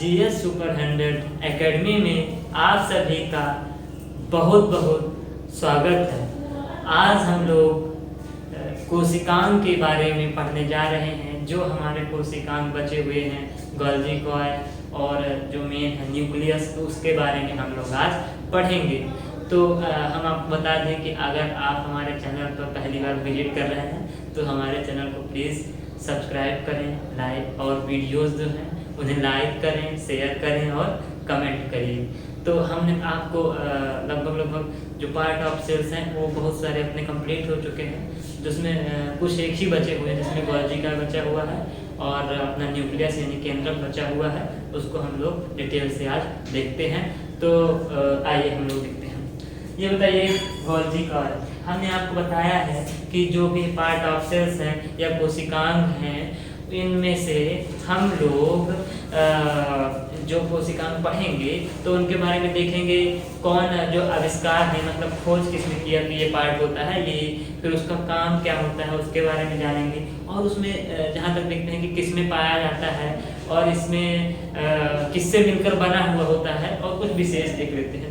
GS super 100 academy में आप सभी का बहुत बहुत स्वागत है। आज हम लोग कोशिकांग के बारे में पढ़ने जा रहे हैं। जो हमारे कोशिकांग बचे हुए हैं, गोल्जी कॉइल और जो मेन है न्यूक्लियस, तो उसके बारे में हम लोग आज पढ़ेंगे। तो हम आपको बता दें कि अगर आप हमारे चैनल पर पहली बार विजिट कर रहे हैं तो हमारे चैनल को प्लीज़ सब्सक्राइब करें, लाइक और वीडियोस जो हैं उन्हें लाइक करें, शेयर करें और कमेंट करिए। तो हमने आपको लगभग जो पार्ट ऑफ सेल्स हैं वो बहुत सारे अपने कंप्लीट हो चुके हैं, जिसमें कुछ एक ही बचे हुए हैं, जिसमें गोल्जी का बचा हुआ है और अपना न्यूक्लियस यानी केंद्रक बचा हुआ है। उसको हम लोग डिटेल से आज देखते हैं। तो आइए हम लोग देखते हैं। ये बताइए गोल्जी कॉइल, हमने आपको बताया है कि जो भी पार्ट ऑफ सेल्स हैं या कोशिकांग हैं, इनमें से हम लोग जो कोशिकांग पढ़ेंगे तो उनके बारे में देखेंगे कौन जो आविष्कार है, मतलब खोज किसने किया कि ये पार्ट होता है ये, फिर उसका काम क्या होता है उसके बारे में जानेंगे। और उसमें जहाँ तक देखते हैं कि किसमें पाया जाता है और इसमें किससे मिलकर बना हुआ होता है, और कुछ विशेष देख लेते हैं।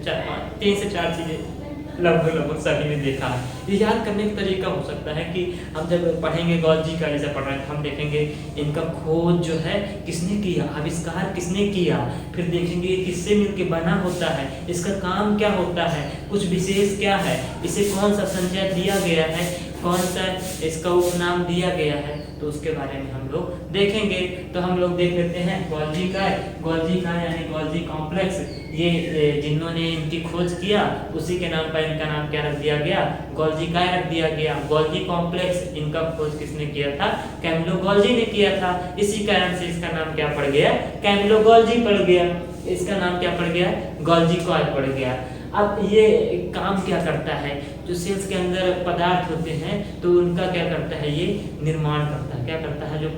3 से 4 चीज़ें लगभग सभी ने देखा है। ये याद करने का तरीका हो सकता है कि हम जब पढ़ेंगे गोल्जी का, जैसे पढ़ रहे हैं, हम देखेंगे इनका खोज जो है किसने किया, आविष्कार किसने किया, फिर देखेंगे ये किससे मिलके बना होता है, इसका काम क्या होता है, कुछ विशेष क्या है, इसे कौन सा संज्ञा दिया गया है, कौन सा इसका उपनाम दिया गया है, तो उसके बारे में हम लोग देखेंगे। तो हम लोग देख लेते हैं गोल्जी का यानी गोल्जी कॉम्प्लेक्स। ये जिन्होंने इनकी खोज किया उसी के नाम पर इनका नाम क्या रख दिया गया, गोल्जी का रख दिया गया। गोल्जी कॉम्प्लेक्स, इनका खोज किसने किया था, कैमिलो गोल्जी ने किया था। इसी कारण से इसका नाम क्या पड़ गया, कैमिलो गोल्जी पड़ गया। इसका नाम क्या पड़ गया, गोल्जी कॉइल पड़ गया। अब ये काम क्या करता है, जो सेल्स के अंदर पदार्थ होते हैं तो उनका क्या करता है, ये निर्माण करता है। क्या करता है, जो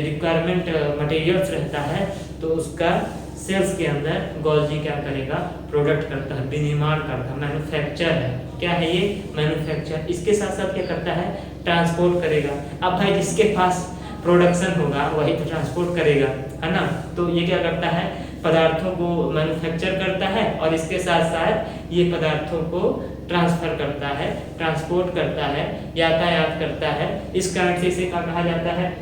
रिक्वायरमेंट मटेरियल्स रहता है तो उसका सेल्स के अंदर गोल्जी क्या करेगा, प्रोडक्ट करता है, विनिर्माण करता है, मैन्युफैक्चर है। क्या है ये, मैन्युफैक्चर। इसके साथ साथ क्या करता है, ट्रांसपोर्ट करेगा। अब भाई जिसके पास प्रोडक्शन होगा वही तो ट्रांसपोर्ट करेगा, है ना। तो ये क्या करता है, पदार्थों को मैन्युफैक्चर करता है और इसके साथ साथ ये पदार्थों को ट्रांसफर करता है, ट्रांसपोर्ट करता है, यातायात करता है। इस कारण से इसे क्या कहा जाता है,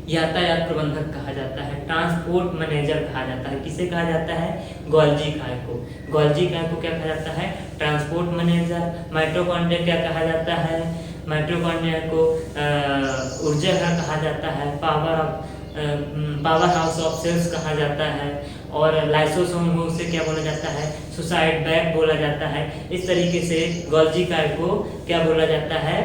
यातायात प्रबंधक कहा जाता है, ट्रांसपोर्ट मैनेजर कहा जाता है। किसे कहा जाता है, गोल्जी कॉइल को। गोल्जी कॉइल को क्या कहा जाता है, ट्रांसपोर्ट मैनेजर। माइटोकॉन्ड्रिया क्या कहा जाता है, माइटोकॉन्ड्रिया को ऊर्जा घर कहा जाता है, पावर हाउस ऑफ सेल्स कहा जाता है। और लाइसोसोम को उसे क्या बोला जाता है, सुसाइड बैग बोला जाता है। इस तरीके से गोल्जी कॉइल को क्या बोला जाता है,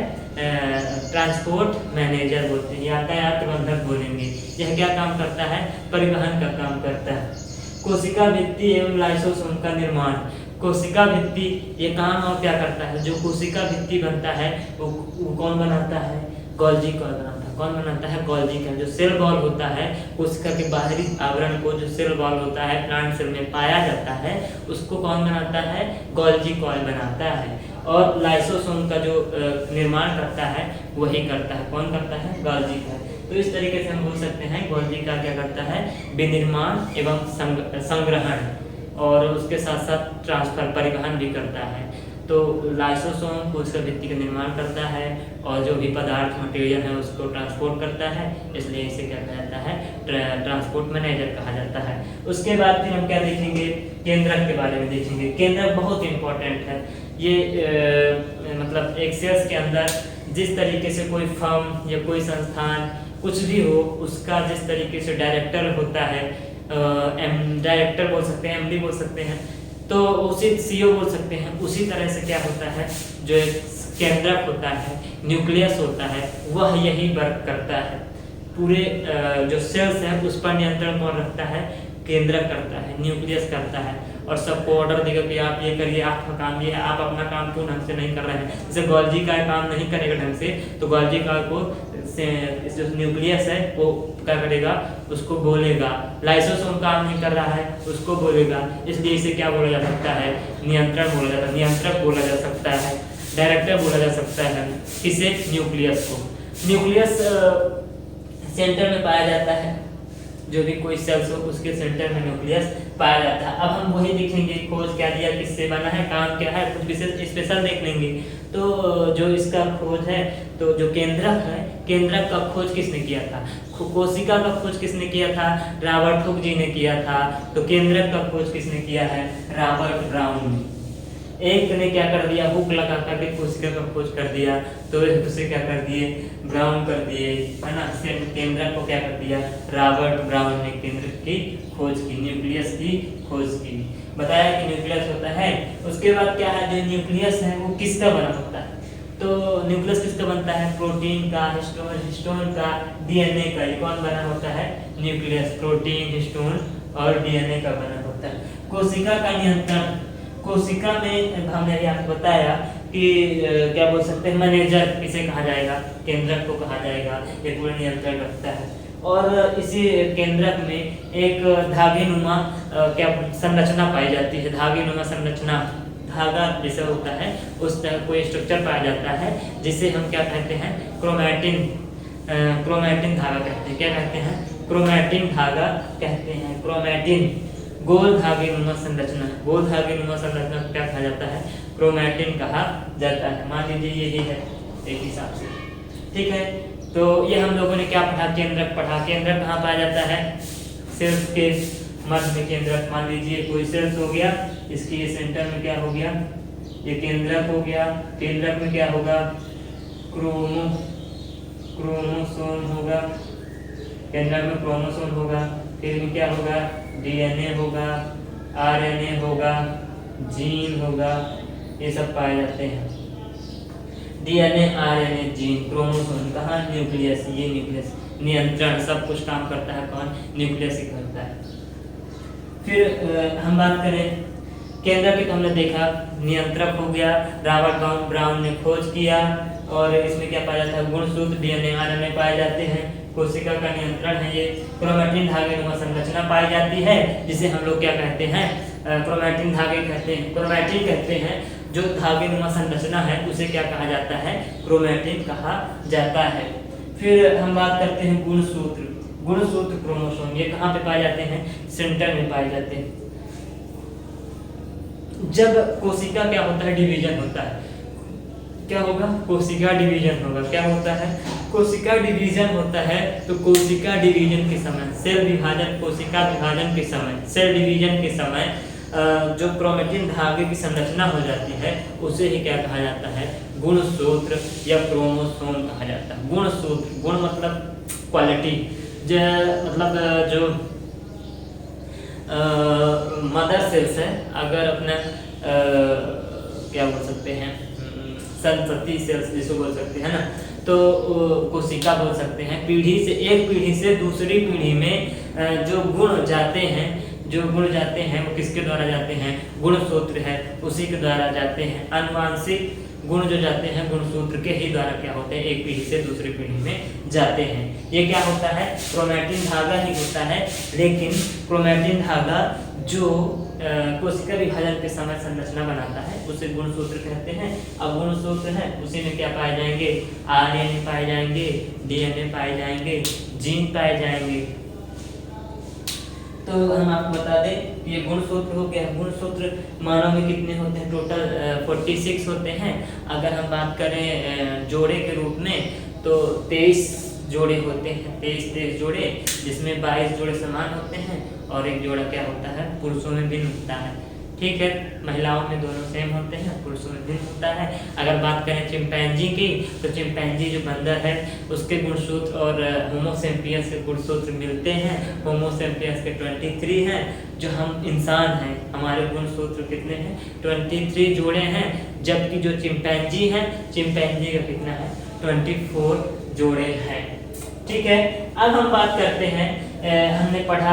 ट्रांसपोर्ट मैनेजर बोलते हैं, यातायात प्रबंधक बोलेंगे। यह क्या काम करता है, परिवहन का काम करता है। कोशिका भित्ति एवं लाइसोसोम का निर्माण। कोशिका भित्ति ये काम और क्या करता है, जो कोशिका भित्ति बनता है वो कौन बनाता है, गोल्जी कॉइल बनाता है। कौन बनाता है, गोल्जी कॉइल। जो सेल वॉल होता है, कोशिका के बाहरी आवरण को, जो सेल वॉल होता है प्लांट सेल में पाया जाता है, उसको कौन बनाता है, गोल्जी कॉइल बनाता है। और लाइसोसोम का जो निर्माण करता है वही करता है, कौन करता है, गोल्जी कॉइल। तो इस तरीके से हम बोल सकते हैं गोल्जी का क्या करता है, विनिर्माण एवं संग्रहण और उसके साथ साथ ट्रांसफर, परिवहन भी करता है। तो लाइसोसोम कोशिका भित्ति का निर्माण करता है और जो भी पदार्थ मटेरियल है उसको ट्रांसपोर्ट करता है, इसलिए इसे क्या कहा जाता है, ट्रांसपोर्ट मैनेजर कहा जाता है। उसके बाद फिर हम क्या देखेंगे, केंद्रक के बारे में देखेंगे। केंद्रक बहुत इंपॉर्टेंट है। ये मतलब एक सेल्स के अंदर जिस तरीके से कोई फर्म या कोई संस्थान कुछ भी हो, उसका जिस तरीके से डायरेक्टर होता है, डायरेक्टर बोल सकते हैं, एमडी बोल सकते हैं, तो उसी सीईओ बोल सकते हैं। उसी तरह से क्या होता है, जो एक केंद्रक होता है, न्यूक्लियस होता है, वह यही वर्क करता है। पूरे जो सेल्स है उस पर नियंत्रण कौन रखता है, केंद्रक करता है, न्यूक्लियस करता है। और सबको ऑर्डर देगा कि आप ये करिए, आपका काम ये है, आप अपना काम क्यों ढंग से नहीं कर रहे हैं। जैसे गोल्जी का काम नहीं करेगा ढंग से, तो गोल्जी का को जो न्यूक्लियस है वो क्या करेगा, उसको बोलेगा। लाइसोसोम काम नहीं कर रहा है, उसको बोलेगा। इसलिए इसे क्या बोला जा सकता है, नियंत्रण बोला जाता है, नियंत्रक बोला जा सकता है, डायरेक्टर बोला जा सकता है। किसे, न्यूक्लियस को। न्यूक्लियस सेंटर में पाया जाता है। जो भी कोई सेल्स हो उसके सेंटर में न्यूक्लियस पाया जाता है। अब हम वही देखेंगे खोज क्या दिया, किससे बना है, काम क्या है, कुछ विशेष स्पेशल देख लेंगे। तो जो इसका खोज है, तो जो केंद्रक है, केंद्रक का खोज किसने किया था? कोशिका का खोज किसने किया था? रॉबर्ट हुक जी ने किया था। तो केंद्रक का खोज किसने किया है? रॉबर्ट ब्राउन ने। एक ने क्या कर दिया, हुक लगा करके कोशिका का खोज कर दिया, तो उसे क्या कर दिए, ब्राउन कर दिए, है ना। केंद्रक को क्या कर दिया, रॉबर्ट ब्राउन ने केंद्र की खोज की, न्यूक्लियस की खोज की, बताया कि न्यूक्लियस होता है। उसके बाद क्या है, जो न्यूक्लियस है वो किसका बना होता है? तो न्यूक्लियस किसका बनता है? प्रोटीन का, हिस्टोन का, डीएनए का। ये कौन बना होता है? न्यूक्लियस प्रोटीन, हिस्टोन और डीएनए का बना होता है। कोशिका का नियंत्रण, कोशिका में हमने आपको बताया कि क्या बोल सकते हैं, मैनेजर इसे कहा जाएगा, केंद्रक को कहा जाएगा, ये पूरा नियंत्रण रखता है। और इसी केंद्रक में एक धागेनुमा क्या संरचना पाई जाती है, धागेनुमा संरचना, धागा जैसा होता है उस तरह कोई स्ट्रक्चर पाया जाता है, जिसे हम क्या कहते हैं, क्रोमैटिन, क्रोमैटिन धागा कहते हैं। क्या कहते हैं? क्रोमैटिन धागा कहते हैं, क्रोमैटिन। गोल धागेनुमा संरचना, गोल धागेनुमा संरचना को क्या कहा जाता है? क्रोमैटिन कहा जाता है। मान लीजिए यही है एक हिसाब से, ठीक है। तो ये हम लोगों ने क्या पढ़ा, केंद्रक पढ़ा। केंद्रक कहाँ पाया जाता है? सेल्स के मध्य में केंद्रक। मान लीजिए कोई सेल्स हो गया, इसकी ये सेंटर में क्या हो गया, ये केंद्रक हो गया। केंद्रक में क्या होगा, क्रोमोसोम होगा, केंद्रक में क्रोमोसोम होगा। फिर में क्या होगा, डीएनए होगा, आरएनए होगा, जीन होगा, ये सब पाए जाते हैं। डीएनए, आरएनए, जीन, क्रोमोसोम, कहाँ, न्यूक्लियस। ये न्यूक्लियस नियंत्रण, सब कुछ काम करता है कौन? न्यूक्लियस ही करता है। फिर हम बात करें केंद्र की, तो हमने देखा नियंत्रक हो गया, रॉबर्ट ब्राउन ने खोज किया। और इसमें क्या पाया जाता है, गुणसूत्र, डीएनए, आरएनए पाए जाते हैं। कोशिका का नियंत्रण है ये। क्रोमैटिन धागेनुमा संरचना पाई जाती है, जिसे हम लोग क्या कहते हैं, क्रोमैटिन धागे कहते हैं, क्रोमैटिन कहते हैं। जो धागेनुमा संरचना है उसे क्या कहा जाता है, क्रोमैटिन कहा जाता है। फिर हम बात करते हैं गुणसूत्र, गुणसूत्र क्रोमोसोम, ये कहाँ पे पाए जाते हैं, सेंटर में पाए जाते हैं। जब कोशिका क्या होता है, डिवीजन होता है, क्या होगा, कोशिका डिवीजन होगा। क्या होता है, कोशिका डिवीजन होता है। तो कोशिका डिवीजन के समय, सेल विभाजन, कोशिका विभाजन के समय, सेल डिवीजन के समय जो क्रोमैटिन धागे की संरचना हो जाती है उसे ही क्या कहा जाता है, गुणसूत्र या क्रोमोसोम कहा जाता है। गुणसूत्र, गुण मतलब क्वालिटी, मतलब जो मदर सेल्स है, अगर अपना क्या बोल सकते हैं, संतति सेल्स जिसको बोल सकते हैं ना, तो कोशिका बोल सकते हैं। पीढ़ी से, एक पीढ़ी से दूसरी पीढ़ी में जो गुण जाते हैं, जो गुण जाते हैं वो किसके द्वारा जाते हैं, गुणसूत्र है उसी के द्वारा जाते हैं। आनुवांशिक गुण जो जाते हैं गुणसूत्र के ही द्वारा क्या होते हैं, एक पीढ़ी से दूसरी पीढ़ी में जाते हैं। ये क्या होता है, क्रोमैटिन धागा ही होता है। लेकिन क्रोमैटिन धागा जो कोशिका विभाजन के समय संरचना बनाता है उसे गुणसूत्र कहते हैं। अब गुणसूत्र है उसी में क्या पाए जाएंगे, आरएनए पाए जाएंगे, डीएनए पाए जाएंगे, जीन पाए जाएंगे। तो हम आपको बता दें ये गुणसूत्र हो गया। गुणसूत्र मानव में कितने होते हैं, टोटल 46 होते हैं। अगर हम बात करें जोड़े के रूप में तो 23 जोड़े होते हैं, 23 जोड़े, जिसमें 22 जोड़े समान होते हैं और एक जोड़ा क्या होता है, पुरुषों में भिन्न होता है। ठीक है, महिलाओं में दोनों सेम होते हैं, पुरुषों में भिन्न होता है। अगर बात करें चिंपैंजी की, तो चिंपैंजी जो बंदर है उसके गुणसूत्र और होमोसेपियंस के गुणसूत्र मिलते हैं। होमोसेपियंस के 23 हैं, जो हम इंसान हैं हमारे गुणसूत्र कितने हैं, 23 जोड़े हैं। जबकि जो चिंपैंजी है, चिंपैंजी का कितना है, 24 जोड़े हैं। ठीक है, अब हम बात करते हैं, हमने पढ़ा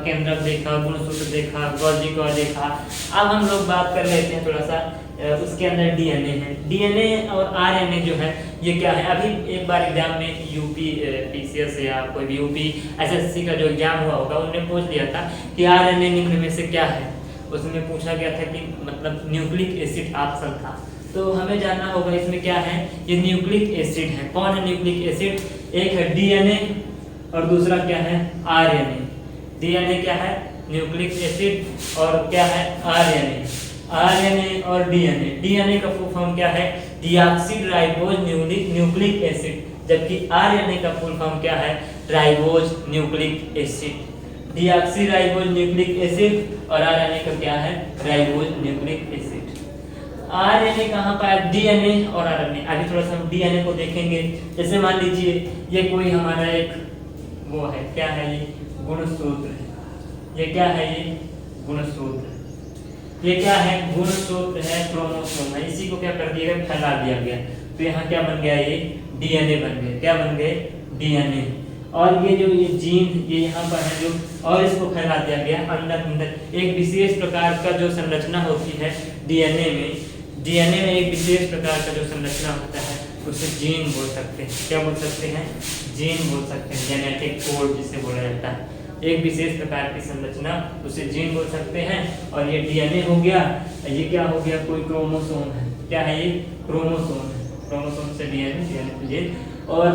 केंद्रक देखा, गुणसूत्र देखा, गॉल्जी को देखा। अब हम लोग बात कर लेते हैं थोड़ा सा, उसके अंदर डीएनए है। डीएनए और आरएनए जो है ये क्या है, अभी एक बार एग्जाम में यूपी पीसीएस या कोई भी यूपी एसएससी का जो एग्जाम हुआ होगा उन्होंने पूछ लिया था कि आरएनए निम्न में से क्या है। उसमें पूछा गया था कि मतलब न्यूक्लिक एसिड ऑप्शन था। तो हमें जानना होगा इसमें क्या है, ये न्यूक्लिक एसिड है। कौन है न्यूक्लिक एसिड, एक है डीएनए और दूसरा क्या है, आरएनए। डीएनए क्या है? Nucleic acid. और क्या है? आरएनए। आरएनए और डीएनए, डीएनए का फुल फॉर्म क्या है? डीऑक्सी राइबोज न्यूक्लिक एसिड, जबकि आरएनए का फुल फॉर्म क्या है? Ribose nucleic acid. Deoxy ribose nucleic acid और आरएनए का क्या है? Ribose nucleic acid. आरएनए कहाँ पाया? डीएनए और आरएनए। आगे थोड़ा सा हम डीएनए को देखेंगे। जैसे मान लीजिए ये कोई हमारा एक वो है, क्या है ये? गुणसूत्र है। ये क्या है? ये गुणसूत्र। ये क्या है? गुणसूत्र है, क्रोमोसोम है। इसी को क्या कर दिया गया? फैला दिया गया। तो यहाँ क्या बन गया? ये डीएनए बन गए। क्या बन गए? डीएनए। और ये जो ये जीन ये यहाँ पर है जो, और इसको फैला दिया गया अंदर एक विशेष प्रकार का जो संरचना होती है डीएनए में एक विशेष प्रकार का जो संरचना होता है उसे जीन बोल सकते हैं। क्या बोल सकते हैं? जीन बोल सकते हैं। जेनेटिक कोड जिसे बोला जाता है, एक विशेष प्रकार की संरचना, उसे जीन बोल सकते हैं। और ये डीएनए हो गया, ये क्या हो गया? कोई क्रोमोसोम है। क्या है ये? क्रोमोसोम है। क्रोमोसोम से डीएनए, डीएनए से जीन। और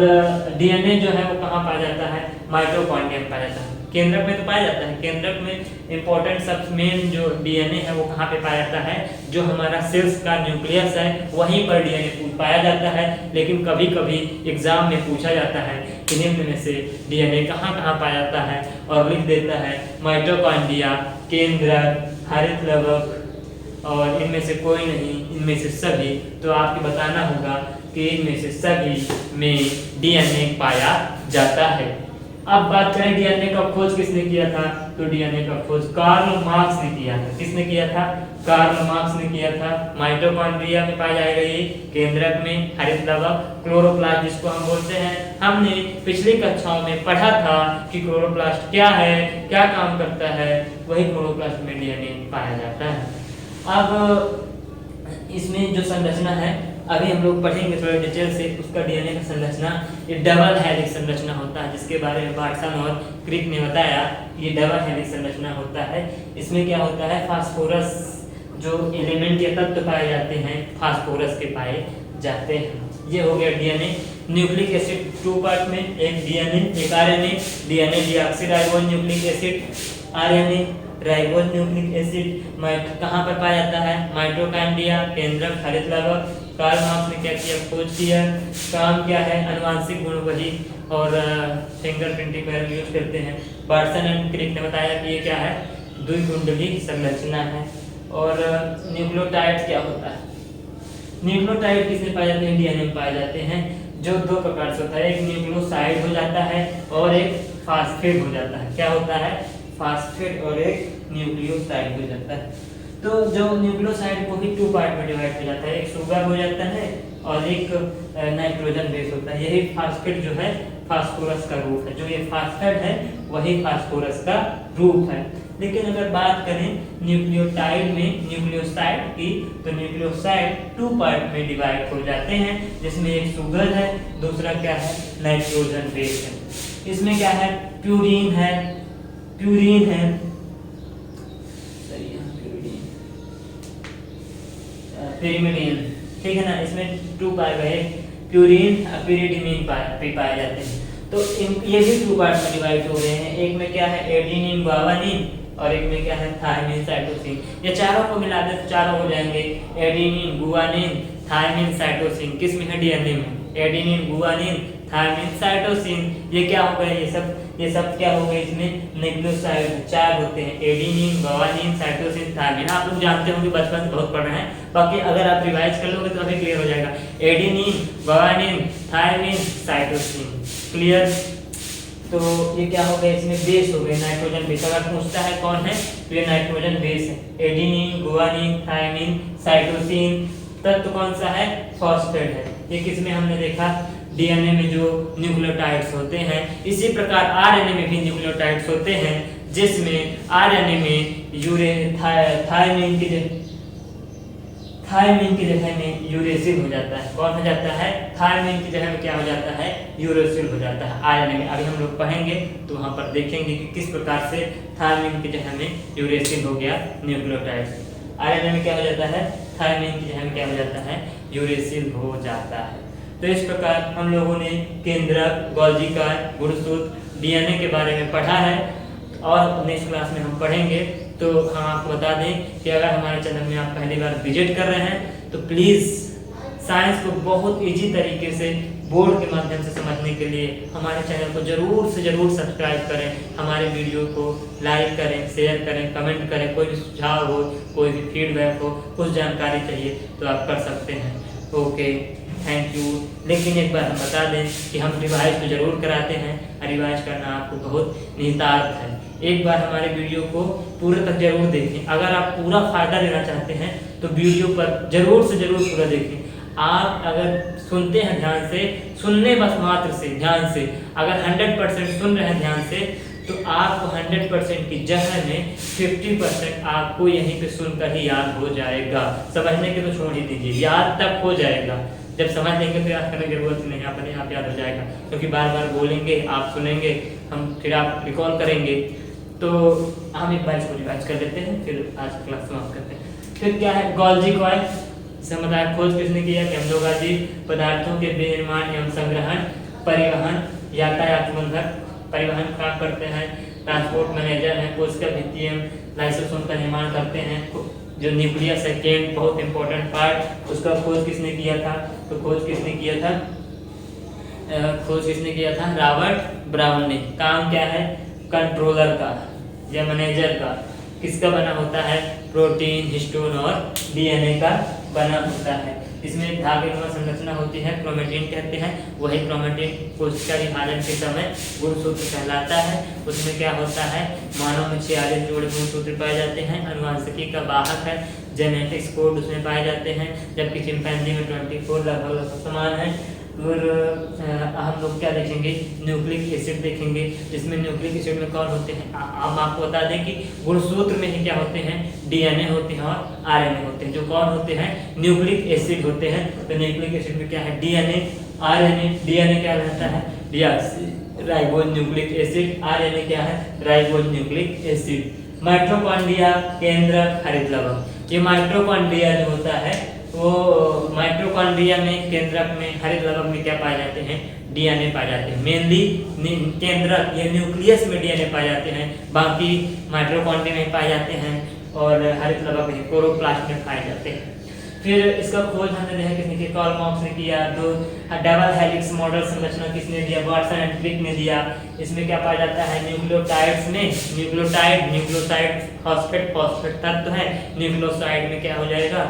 डीएनए जो है वो कहाँ पाया जाता है? माइटोकॉन्ड्रिया में पाया जाता है। केंद्रक में तो पाया जाता है। केंद्रक में इंपॉर्टेंट सब मेन जो डीएनए है वो कहाँ पे पाया जाता है? जो हमारा सेल्स का न्यूक्लियस है वहीं पर डीएनए पाया जाता है। लेकिन कभी कभी एग्जाम में पूछा जाता है कि निम्न में से डीएनए कहाँ कहाँ पाया जाता है, और लिख देता है माइटोकॉन्ड्रिया, केंद्रक, हरित लवक, और इनमें से कोई नहीं, इनमें से सभी। तो आपको बताना होगा कि इनमें से सभी में डीएनए पाया जाता है। अब बात करें डीएनए का खोज किसने किया था? तो डीएनए का खोज कार्ल मार्क्स ने किया था। किसने किया था? कार्ल मार्क्स ने किया था। माइटोकॉन्ड्रिया में पाया जाएगा ये, केंद्रक में, हरित लवक, क्लोरोप्लास्ट जिसको हम बोलते हैं। हमने पिछली कक्षाओं में पढ़ा था कि क्लोरोप्लास्ट क्या है, क्या काम करता है, वही क्लोरोप्लास्ट में डीएनए पाया जाता है। अब इसमें जो संरचना है अभी हम लोग पढ़ेंगे थोड़ा डिटेल से उसका। डीएनए का संरचना ये डबल हेलिक्स संरचना होता है, जिसके बारे में वाटसन और क्रिक ने बताया। ये डबल हेलिक्स संरचना होता है। इसमें क्या होता है? फास्फोरस जो एलिमेंट या तत्व पाए जाते हैं फास्फोरस के पाए जाते हैं। ये हो गया DNA. Nucleic acid two part में, एक डीएनए एक RNA. DNA deoxyribose nucleic acid, RNA ribose nucleic acid. कहाँ पर पाया जाता है? माइटोकॉन्ड्रिया, केंद्रक, हरित लवक। कार्ल मार्क्स ने क्या किया? खोज किया। काम क्या है? आनुवांशिक गुण वही, और फिंगरप्रिंटिंग वगैरह यूज करते हैं। वाटसन एंड क्रिक ने बताया कि ये क्या है? द्विकुंडली संरचना है। और न्यूक्लियोटाइड क्या होता है? न्यूक्लियोटाइड किसमें पाए जाते हैं? डीएनए में पाए जाते हैं, जो दो प्रकार से होता है। एक न्यूक्लियोसाइड हो जाता है और एक फास्फेट हो जाता है। क्या होता है? फास्फेट और एक न्यूक्लियोसाइड हो जाता है। तो जो न्यूक्लियोसाइड को भी टू पार्ट में डिवाइड हो जाता है, एक शुगर हो जाता है और एक नाइट्रोजन बेस होता है। यही फास्फेट जो है फास्फोरस का रूप है। जो ये फास्फेट है वही फास्फोरस का रूप है। लेकिन अगर बात करें न्यूक्लियोटाइड में न्यूक्लियोसाइड की, तो न्यूक्लियोसाइड टू पार्ट में डिवाइड हो जाते हैं, जिसमें एक शुगर है, दूसरा क्या है? नाइट्रोजन बेस है। इसमें क्या है? प्यूरीन है, प्यूरीन है, पिरिमिडीन, ठीक है ना। इसमें टू पाए गए, प्यूरीन और पिरिडीन पाए जाते हैं। तो ये भी टू पार्ट में डिवाइड हो गए हैं। एक में क्या है? एडेनिन, गुआनिन, और एक में क्या है? Thymine, cytosine. ये चारों को मिला दे तो चारों हो जाएंगे एडेनिन, गुआनिन, थायमिन, साइटोसिन। किस में है? डीएनए में। Adenine, guanine, thymine, cytosine. ये क्या हो गए? ये सब क्या हो गए? इसमें न्यूक्लियोसाइड चार होते हैं, एडेनिन, गुआनिन, साइटोसिन, थायमिन। आप लोग जानते होंगे, बचपन से बहुत पढ़ रहे हैं। बाकी अगर आप रिवाइज कर लोगे तो अभी क्लियर हो जाएगा। Adenine, guanine, thymine, cytosine. Clear? तो ये क्या हो गया? इसमें बेस हो गए, नाइट्रोजन बेस। अगर पूछता है कौन है तो ये नाइट्रोजन बेस है। Adenine, guanine, thymine, cytosine. तत्व कौन सा है? फॉस्फेट है। ये किसमें हमने देखा? डीएनए में जो न्यूक्लियोटाइड्स होते हैं। इसी प्रकार आरएनए में भी न्यूक्लियोटाइड्स होते हैं, जिसमें आरएनए में थायमिन की जगह में यूरेसिल हो जाता है। कौन हो जाता है? थायमिन की जगह में क्या हो जाता है? यूरेसिल हो जाता है आरएनए में। अभी हम लोग पढ़ेंगे तो वहां पर देखेंगे कि किस प्रकार से थायमिन की जगह में यूरेसिल हो गया न्यूक्लियोटाइड। आरएनए में क्या हो जाता है? थायमिन की जगह में क्या हो जाता है? यूरेसिल हो जाता है। तो इस प्रकार हम लोगों ने केंद्रक, गोल्गी कार्य, गुणसूत्र, डीएनए के बारे में पढ़ा है। और नेक्स्ट क्लास में हम पढ़ेंगे। तो हम आपको बता दें कि अगर हमारे चैनल में आप पहली बार विजिट कर रहे हैं तो प्लीज़ साइंस को बहुत इजी तरीके से बोर्ड के माध्यम से समझने के लिए हमारे चैनल को ज़रूर से ज़रूर सब्सक्राइब करें, हमारे वीडियो को लाइक करें, शेयर करें, कमेंट करें। कोई भी सुझाव हो, कोई भी फीडबैक हो, कुछ जानकारी चाहिए तो आप कर सकते हैं। Okay, thank you. लेकिन एक बार हम बता दें कि हम रिवाइज तो ज़रूर कराते हैं, रिवाइज करना आपको बहुत निहितार्थ है। एक बार हमारे वीडियो को पूरे तक जरूर देखें। अगर आप पूरा फ़ायदा लेना चाहते हैं तो वीडियो पर ज़रूर से ज़रूर पूरा देखें। आप अगर सुनते हैं ध्यान से, सुनने बस मात्र से ध्यान से, अगर 100% सुन रहे हैं ध्यान से, तो आपको 100% की जगह में 50% आपको यहीं पे सुनकर ही याद हो जाएगा। समझने के तो छोड़ ही दीजिए, याद तक हो जाएगा। जब समझ लेंगे तो याद करने की जरूरत नहीं, अपने आप याद हो जाएगा, क्योंकि बार बार बोलेंगे, आप सुनेंगे, हम फिर आप रिकॉल करेंगे। तो हम एक बार इसको रिवाइज कर लेते हैं, फिर आज की क्लास समाप्त करते हैं। फिर क्या है गोल्जी कॉइल, समुदाय खोज किसने किया? कैम्ब्रोगाजी। पदार्थों के विनिर्माण एवं संग्रहण, परिवहन, यातायात बंधक, परिवहन काम करते हैं, ट्रांसपोर्ट मैनेजर हैं, कोशिका भित्ति एवं लाइसोसोम का निर्माण करते हैं। जो न्यूक्लियस है, बहुत इंपॉर्टेंट पार्ट, उसका खोज किसने किया था? तो खोज किसने किया था? रॉबर्ट ब्राउन ने। काम क्या है? कंट्रोलर का या मैनेजर का। किसका बना होता है? प्रोटीन, हिस्टोन और डीएनए का बना होता है। इसमें धागेनुमा संरचना होती है, क्रोमेटिन कहते हैं। वही क्रोमेटिन कोशिका विभाजन के समय गुणसूत्र कहलाता है। उसमें क्या होता है? मानव में 46 जोड़े गुणसूत्र पाए जाते हैं। अनुवांशिकी का वाहक है, जेनेटिक्स कोड उसमें पाए जाते हैं, जबकि चिंपैंजी में 24 लगभग समान है। और हम लोग क्या देखेंगे? न्यूक्लिक एसिड देखेंगे, जिसमें न्यूक्लिक एसिड में कौन होते हैं? हम आपको बता दें कि गुणसूत्र में ही क्या होते हैं? डीएनए होते हैं और आरएनए होते हैं। जो कौन होते हैं? न्यूक्लिक एसिड होते हैं। तो न्यूक्लिक एसिड में क्या है? DNA, RNA. डीएनए क्या रहता है? Ribose nucleic acid. आरएनए क्या है? Ribose nucleic acid. माइटोकॉन्ड्रिया, केंद्रक, हरित लवक। ये माइटोकॉन्ड्रिया जो होता है वो माइटोकॉन्ड्रिया में, केंद्रक में, हरित लवक में क्या पाए जाते हैं? डीएनए पाए जाते हैं। मेनली केंद्रक या न्यूक्लियस में डीएनए पाए जाते हैं, बाकी माइटोकॉन्ड्रिया में पाए जाते हैं और हरित लवक में, क्लोरोप्लास्ट में पाए जाते हैं। फिर इसका खोज हमने देखा किसने किया? कार्ल मार्क्स ने किया। तो डबल हेलिक्स मॉडल संरचना किसने दिया? वाटसन एंड क्रिक ने दिया। इसमें क्या पाया जाता है? न्यूक्लियोटाइड्स में न्यूक्लियोसाइड फॉस्फेट तत्व है। न्यूक्लियोसाइड में क्या हो जाएगा?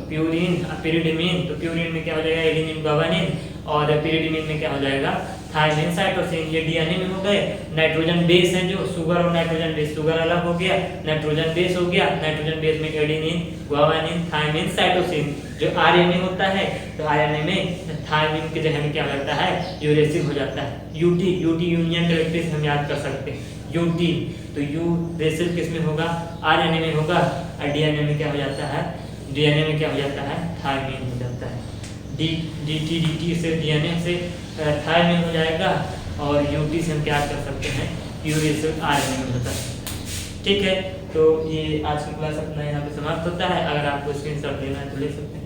प्यूरिन, पिरिडिमिन। तो प्यूरिन में क्या हो जाएगा? Adenine, guanine. और पिरिडिमिन में क्या हो जाएगा? Thiamine, cytosine. ये डीएनए में हो गए। नाइट्रोजन बेस है जो शुगर और नाइट्रोजन बेस, शुगर अलग हो गया, नाइट्रोजन बेस हो गया। नाइट्रोजन बेस में एडेनिन, गुआनिन, थायमिन, साइटोसिन। जो आरएनए होता है तो आरएनए में थायमिन के जगह में क्या हो जाता है? यूरेसिल हो जाता है। यूटी यूनियन डायरेक्टरी हम याद कर सकते हैं, यूटी। तो यूरेसिल किस में होगा? आरएनए में होगा। और डीएनए में क्या हो जाता है? डीएनए में क्या हो जाता है? थायमिन हो जाता है। डी से डीएनए से थायमिन हो जाएगा और यूटी से हम क्या कर सकते हैं? यूरेसिल आरएनए में होता है। ठीक है, तो ये आज की क्लास अपना यहाँ पे समाप्त होता है। अगर आपको स्क्रीनशॉट लेना है तो ले सकते हैं।